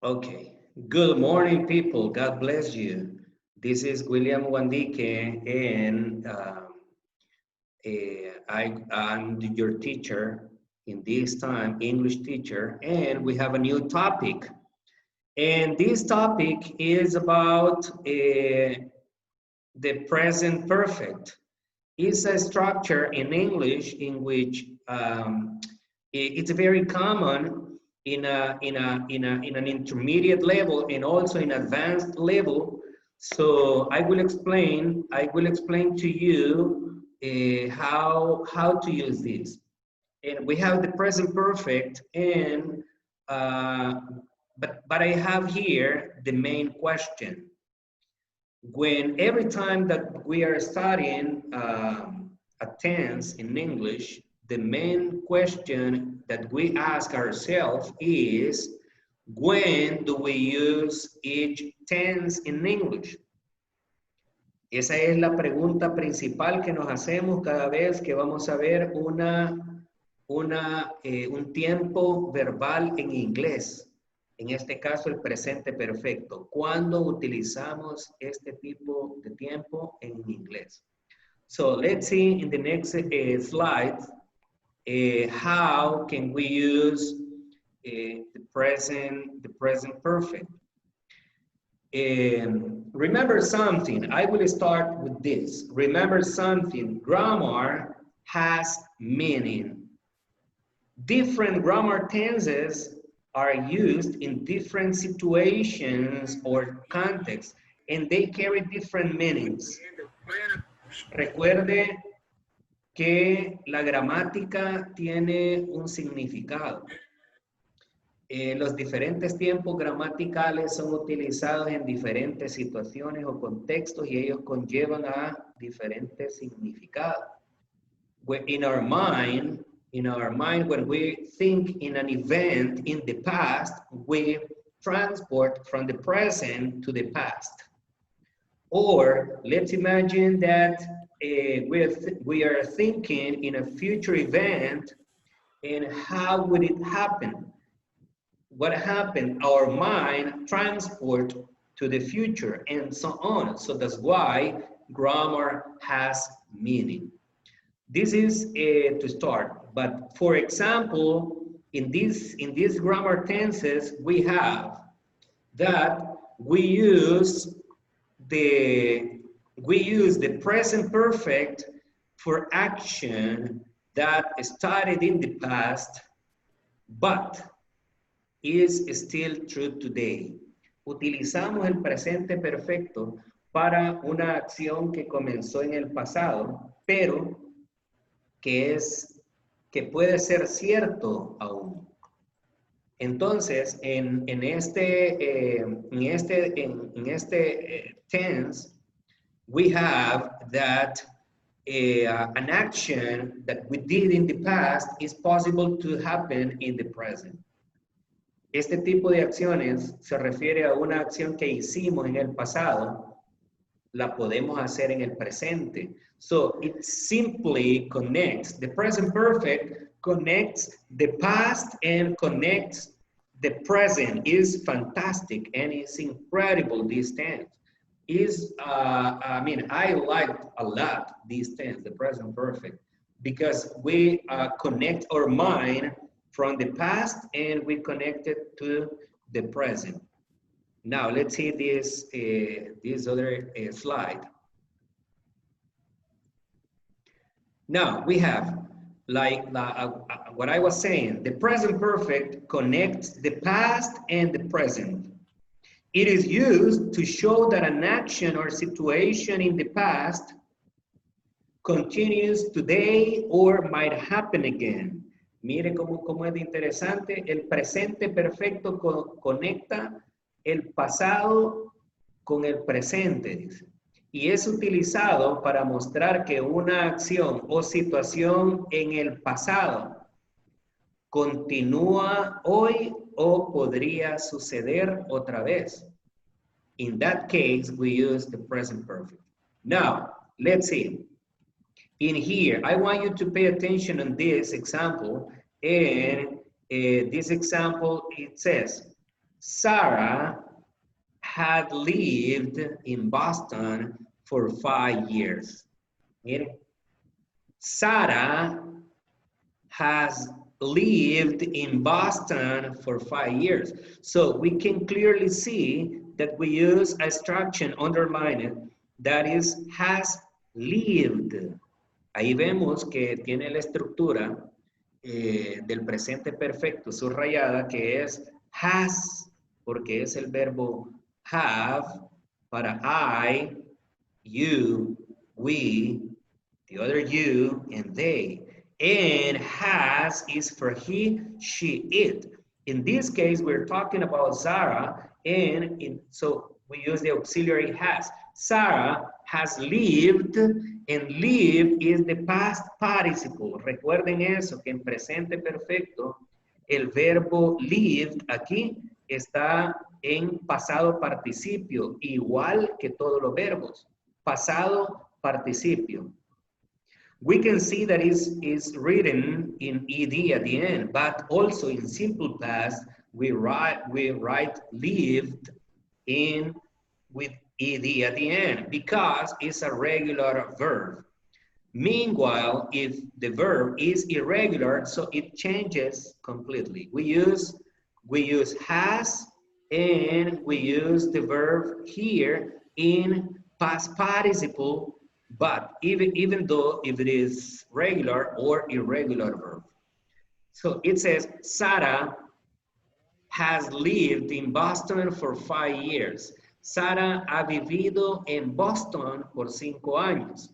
Okay. Good morning, people. God bless you. This is William Wandike, and I'm your teacher in this time, English teacher, and we have a new topic. And this topic is about the present perfect. It's a structure in English in which it's very common in an intermediate level and also in advanced level. So I will explain to you how to use this. And we have the present perfect, and uh, but I have here the main question. When every time that we are studying a tense in English, the main question that we ask ourselves is, when do we use each tense in English? Esa es la pregunta principal que nos hacemos cada vez que vamos a ver un tiempo verbal en inglés. En este caso, el presente perfecto. ¿Cuándo utilizamos este tipo de tiempo en inglés? So let's see in the next slide how can we use the present perfect. Remember something. I will start with this. Remember something. Grammar has meaning. Different grammar tenses are used in different situations or contexts, and they carry different meanings. Recuerde que la gramática tiene un significado. Los diferentes tiempos gramaticales son utilizados en diferentes situaciones o contextos y ellos conllevan a diferentes significados. In our mind, when we think in an event in the past, we transport from the present to the past. Or let's imagine that we are thinking in a future event, and how would it happen? What happened? Our mind transport to the future and so on. So that's why grammar has meaning. This is to start. But for example, in these grammar tenses, we have that we use the present perfect for action that started in the past, but is still true today. Utilizamos el presente perfecto para una acción que comenzó en el pasado, pero que puede ser cierto aún. Entonces, en este tense, we have that an action that we did in the past is possible to happen in the present. Este tipo de acciones se refiere a una acción que hicimos en el pasado, la podemos hacer en el presente. So it simply connects, the present perfect connects the past and connects the present. Is fantastic and it's incredible, this tense. I like a lot these tense, the present perfect, because we connect our mind from the past and we connect it to the present. Now let's see this other slide. Now we have what I was saying, the present perfect connects the past and the present. It is used to show that an action or situation in the past continues today or might happen again. Mire cómo es interesante. El presente perfecto conecta el pasado con el presente, dice. Y es utilizado para mostrar que una acción o situación en el pasado continúa hoy o podría suceder otra vez. In that case, we use the present perfect. Now, let's see. In here, I want you to pay attention on this example. And this example, it says, Sarah had lived in Boston for 5 years. Mire, Sarah has lived in Boston for 5 years. So we can clearly see that we use a structure underlined that is has lived. Ahí vemos que tiene la estructura del presente perfecto subrayada que es has, porque es el verbo have para I, you, we, the other you, and they. And has is for he, she, it. In this case, we're talking about Sarah, and so we use the auxiliary has. Sarah has lived, and live is the past participle. Recuerden eso, que en presente perfecto, el verbo lived aquí está en pasado participio, igual que todos los verbos. Pasado participio. We can see that is written in ed at the end, but also in simple past we write lived in with ed at the end because it's a regular verb. Meanwhile, if the verb is irregular, so it changes completely. We use has and we use the verb here in past participle, but even though if it is regular or irregular verb. So it says, Sarah has lived in Boston for 5 years. Sarah ha vivido en Boston por 5 años.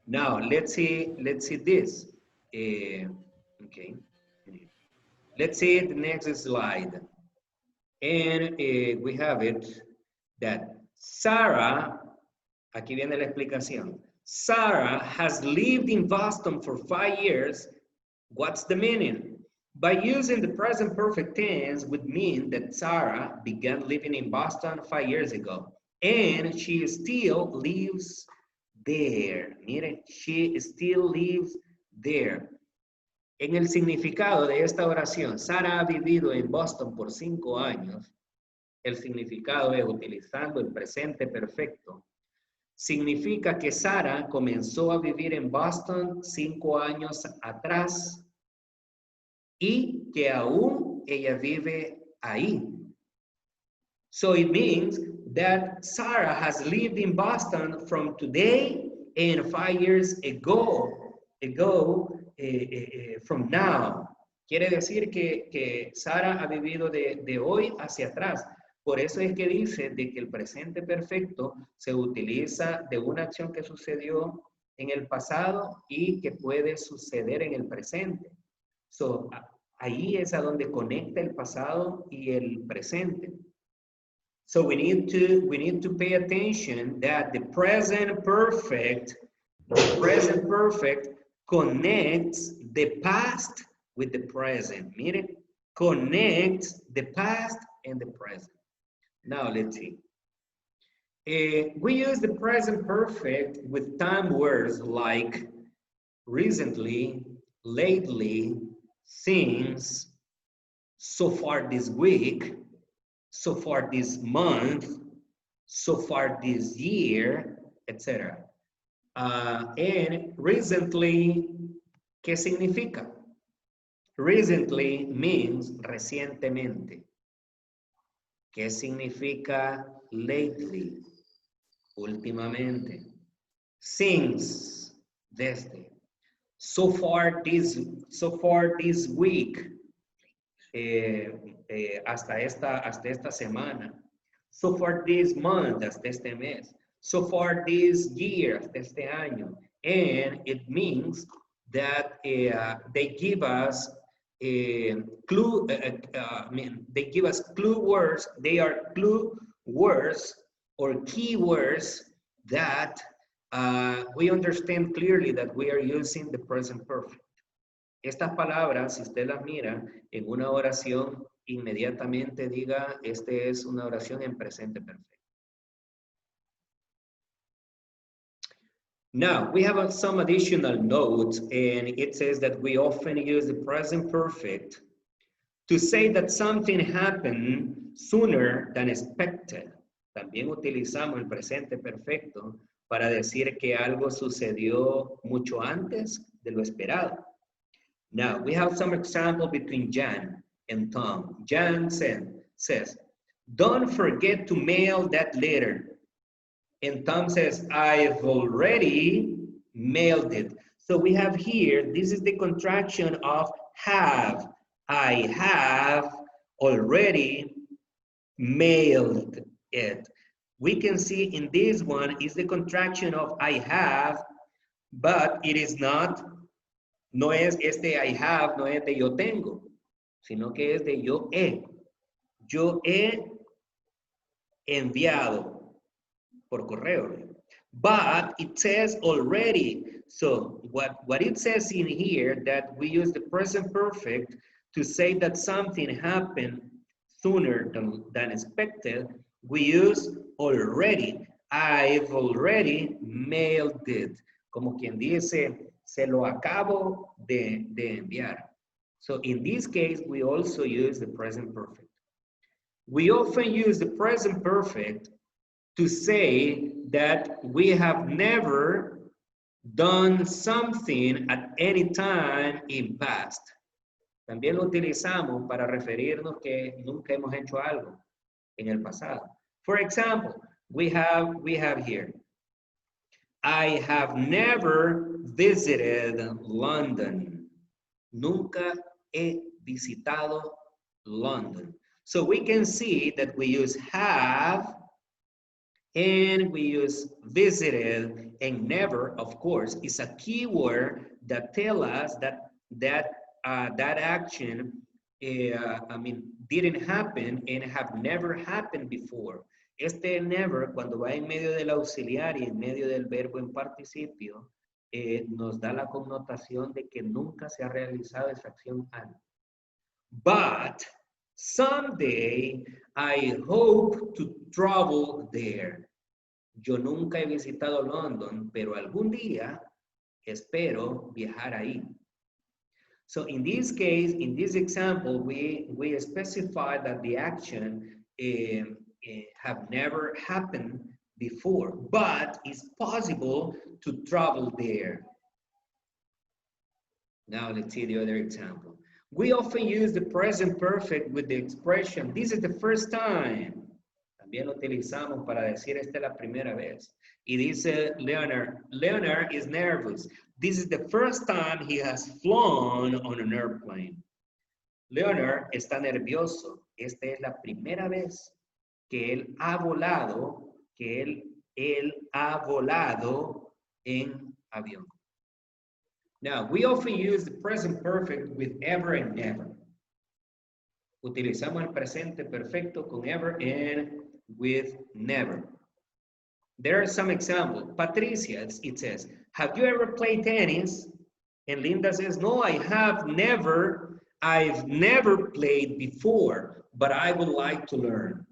Now, let's see this. Okay. Let's see the next slide. And we have it that Sarah, aquí viene la explicación. Sarah has lived in Boston for 5 years. What's the meaning? By using the present perfect tense would mean that Sarah began living in Boston 5 years ago. And she still lives there. Miren, she still lives there. En el significado de esta oración, Sarah ha vivido en Boston por 5 años. El significado es utilizando el presente perfecto. Significa que Sarah comenzó a vivir en Boston 5 años atrás y que aún ella vive ahí. So it means that Sarah has lived in Boston from today and 5 years ago from now. Quiere decir que Sarah ha vivido de hoy hacia atrás. Por eso es que dice de que el presente perfecto se utiliza de una acción que sucedió en el pasado y que puede suceder en el presente. So, ahí es a donde conecta el pasado y el presente. So we need to pay attention that the present perfect connects the past with the present. Miren, connects the past and the present. Now let's see. We use the present perfect with time words like recently, lately, since, so far this week, so far this month, so far this year, etc. And recently, ¿qué significa? Recently means recientemente. ¿Qué significa lately? Últimamente. Since, desde. So far this week. Hasta esta semana. So far this month, hasta este mes. So far this year, hasta este año. And it means that they give us clue, they give us clue words. They are clue words or keywords that we understand clearly that we are using the present perfect. Estas palabras, si usted las mira en una oración, inmediatamente diga, este es una oración en presente perfecto. Now, we have some additional notes, and it says that we often use the present perfect To say that something happened sooner than expected. También utilizamos el presente perfecto para decir que algo sucedió mucho antes de lo esperado. Now, we have some example between Jan and Tom. Jan says, don't forget to mail that letter. And Tom says, I've already mailed it. So we have here, this is the contraction of have. I have already mailed it. We can see in this one is the contraction of I have, but it is not, no es este I have, no es de yo tengo, sino que es de yo he. Yo he enviado por correo. But it says already. So what it says in here that we use the present perfect to say that something happened sooner than expected, we use already. I've already mailed it. Como quien dice, se lo acabo de enviar. So in this case, we also use the present perfect. We often use the present perfect to say that we have never done something at any time in past. También lo utilizamos para referirnos que nunca hemos hecho algo en el pasado. For example, we have here, I have never visited London. Nunca he visitado London. So we can see that we use have and we use visited, and never, of course, is a keyword that tells us that action, didn't happen and have never happened before. Este never, cuando va en medio del auxiliar y en medio del verbo en participio, nos da la connotación de que nunca se ha realizado esa acción antes. But someday I hope to travel there. Yo nunca he visitado London, pero algún día espero viajar ahí. So in this case, in this example, we specify that the action have never happened before, but it's possible to travel there. Now let's see the other example. We often use the present perfect with the expression, this is the first time. También lo utilizamos para decir esta es la primera vez. Y dice Leonard is nervous. This is the first time he has flown on an airplane. Leonard está nervioso. Esta es la primera vez que él ha volado, él ha volado en avión. Now, we often use the present perfect with ever and never. Utilizamos el presente perfecto con ever and with never. There are some examples. Patricia, it says, have you ever played tennis? And Linda says, no, I've never played before, but I would like to learn.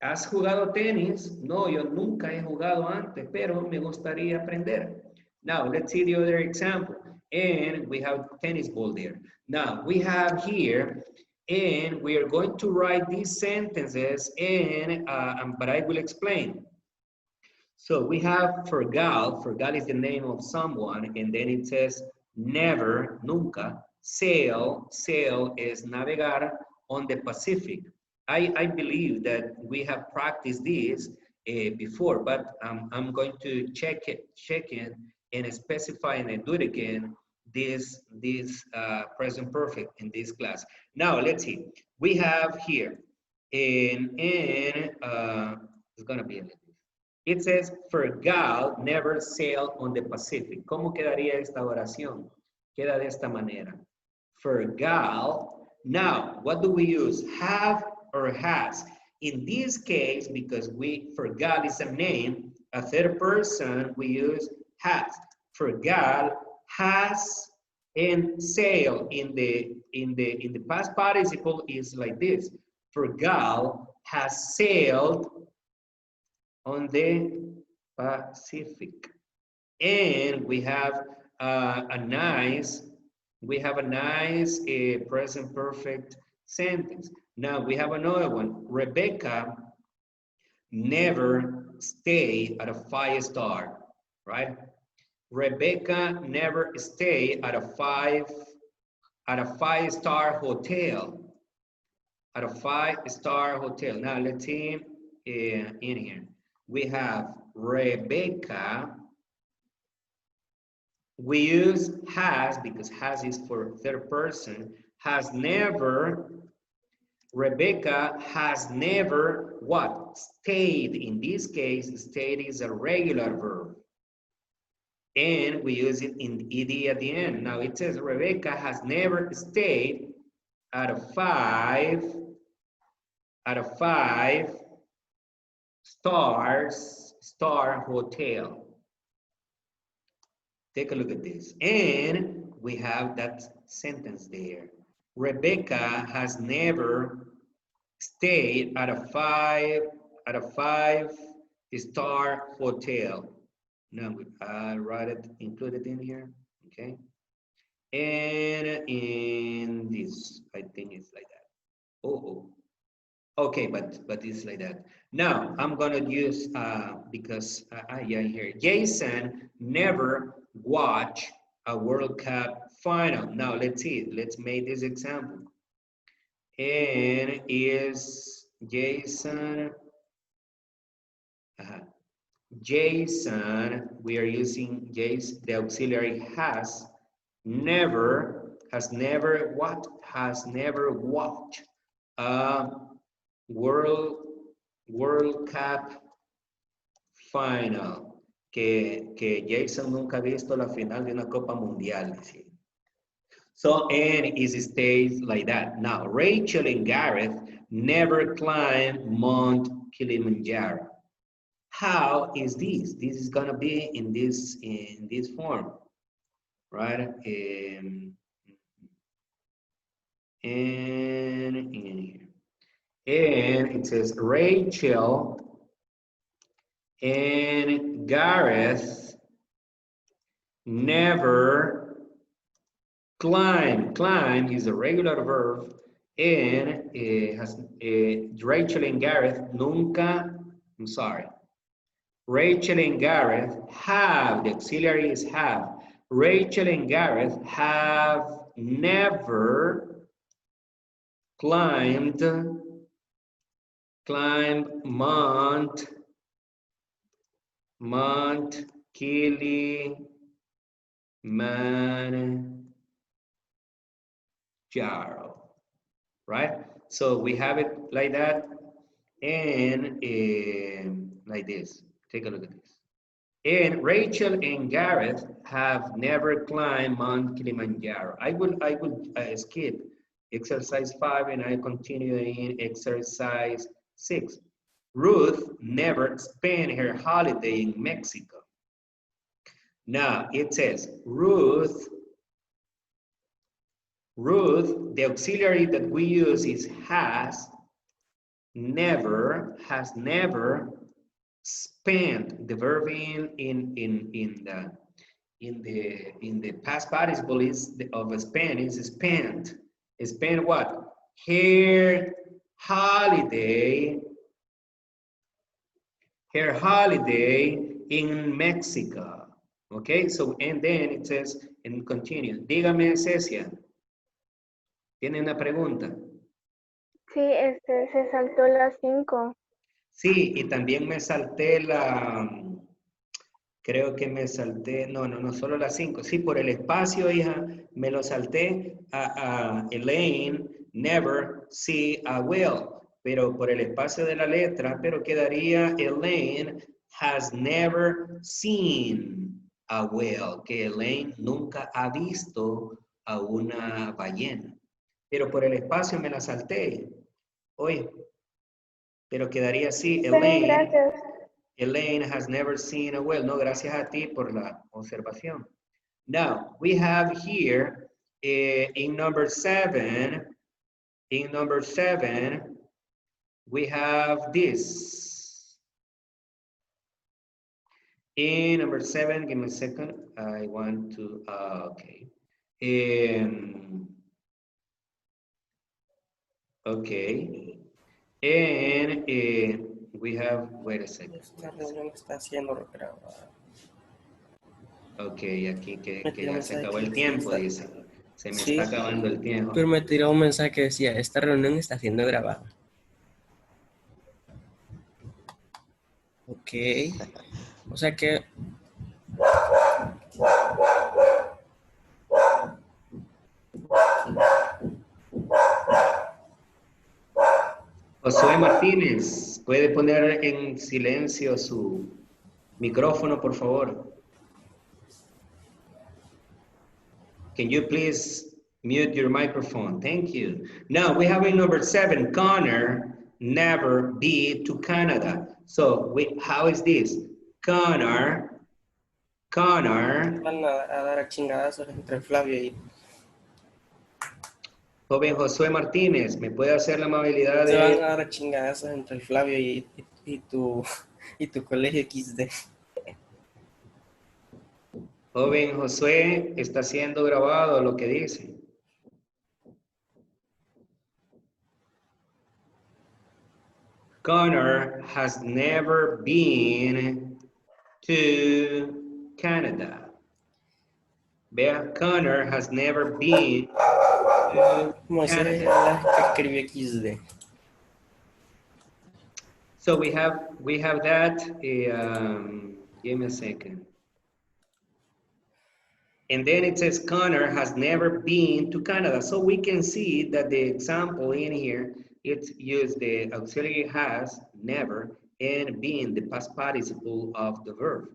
¿Has jugado tenis? No, yo nunca he jugado antes, pero me gustaría aprender. Now, let's see the other example. And we have tennis ball there. Now, we have here, and we are going to write these sentences, but I will explain. So we have forgot is the name of someone, and then it says never, nunca. Sail is navegar on the Pacific. I believe that we have practiced this before, but I'm going to check it and specify and do it again, this present perfect in this class. Now, let's see. We have here, it's gonna be a little. It says, Fergal never sailed on the Pacific. ¿Cómo quedaría esta oración? Queda de esta manera. Fergal. Now, what do we use? Have or has? In this case, because Fergal is a name, a third person, we use has. Fergal has and sail in the past participle is like this. Fergal has sailed on the Pacific. And we have a nice We have a nice present perfect sentence. Now we have another one. Rebecca never stayed at a 5-star, right? Rebecca never stayed at a 5-star hotel. At a 5-star hotel. Now let's see in here. We have Rebecca. We use has because has is for third person. Has never. Rebecca has never what? Stayed. In this case, stayed is a regular verb. And we use it in ed at the end. Now it says Rebecca has never stayed at a 5-star hotel. Take a look at this. And we have that sentence there. Rebecca has never stayed at a 5-star hotel. Now I write it, include it in here. Okay. And in this, I think it's like that. Oh. Okay, but it's like that. Now I'm gonna use because yeah, here Jason never watched a World Cup final. Now let's see. Let's make this example. And is Jason? Jason. We are using Jason. The auxiliary has never what? Has never watched. World Cup Final, que Jason nunca ha visto la final de una Copa Mundial. ¿Sí? So, and it stays like that. Now, Rachel and Gareth never climbed Mount Kilimanjaro. How is this? This is gonna be in this form, right? And in here. And it says Rachel and Gareth never climb. Climb is a regular verb. And Rachel and Gareth nunca, I'm sorry. Rachel and Gareth have, the auxiliary is have. Rachel and Gareth have never climbed Mount Kilimanjaro, right? So we have it like that and like this. Take a look at this. And Rachel and Gareth have never climbed Mount Kilimanjaro. I will skip exercise 5 and I continue in exercise 6. Ruth never spent her holiday in Mexico. Now it says Ruth, the auxiliary that we use is has never spent. The verb in the past participle is of spend is spent. Spend what? Her holiday in Mexico. Okay, so and then it says and continue. Dígame, Cecia. ¿Tiene una pregunta? Sí, se saltó las 5. Sí, y también me salté creo que me salté, no, solo las 5. Sí, por el espacio, hija, me lo salté a Elaine, never see a whale. Pero por el espacio de la letra, pero quedaría Elaine has never seen a whale, que Elaine nunca ha visto a una ballena. Pero por el espacio me la salté. Oye, pero quedaría así, Elaine. Gracias. Elaine has never seen a whale. No, gracias a ti por la observación. Now, we have here in number 7, we have this. In number 7, give me a second. I want to, okay. Okay. And we have, wait a second. Esta reunión está siendo grabada. Ok, aquí que Me tiró ya un se mensaje acabó que el decía, tiempo, está- dice. Se me Sí. está acabando el tiempo. Pero me tiró un mensaje que decía, esta reunión está siendo grabada. Ok. O sea que Josué Martínez, ¿puede poner en silencio su micrófono, por favor? Can you please mute your microphone? Thank you. Now we have in number 7, Connor never been to Canada. So how is this? Connor. van a dar a chingadazos entre Flavio y... Joven Josué Martínez, ¿me puede hacer la amabilidad Se van a de... dar a chingadazos entre Flavio y tu colegio XD. Joven Josué, está siendo grabado lo que dice. Connor has never been to Canada. Vea, Connor has never been to Moisés Canada. escribió XD. So we have that. Give me a second. And then it says Connor has never been to Canada. So we can see that the example in here, it's used the auxiliary has, never, and been the past participle of the verb.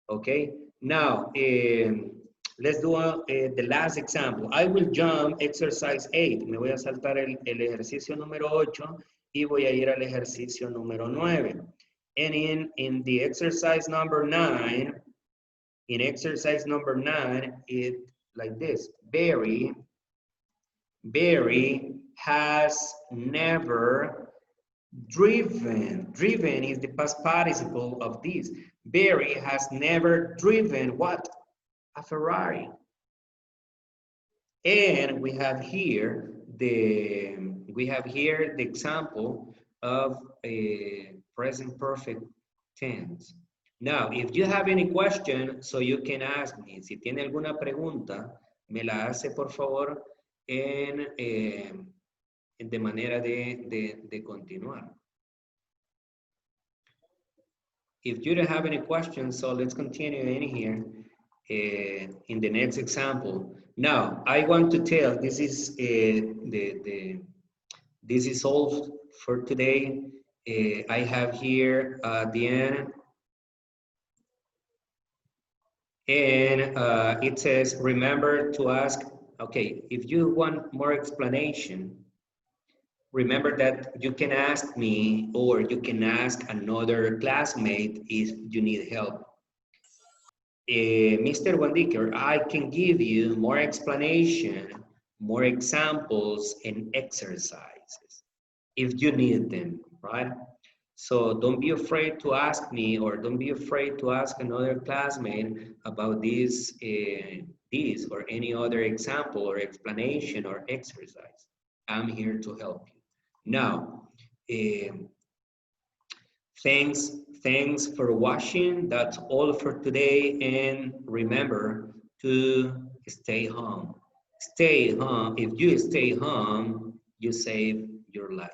Okay, now let's do the last example. I will jump exercise 8. Me voy a saltar el ejercicio número 8 y voy a ir al ejercicio número 9. And in the exercise number 9, in exercise number 9, it like this. Barry has never driven. Driven is the past participle of this. Barry has never driven what? A Ferrari. And we have here the example of a present perfect tense. Now, if you have any question, so you can ask me. Si tiene alguna pregunta, me la hace por favor de manera de continuar. If you don't have any questions, so let's continue in here in the next example. Now, I want to tell this is this is all for today. I have here the end. And it says, remember to ask, okay, if you want more explanation, remember that you can ask me or you can ask another classmate if you need help. Mr. Wandiker, I can give you more explanation, more examples and exercises if you need them, right? So don't be afraid to ask me or don't be afraid to ask another classmate about this or any other example or explanation or exercise. I'm here to help you. Now, thanks for watching. That's all for today. And remember to stay home. Stay home. If you stay home, you save your life.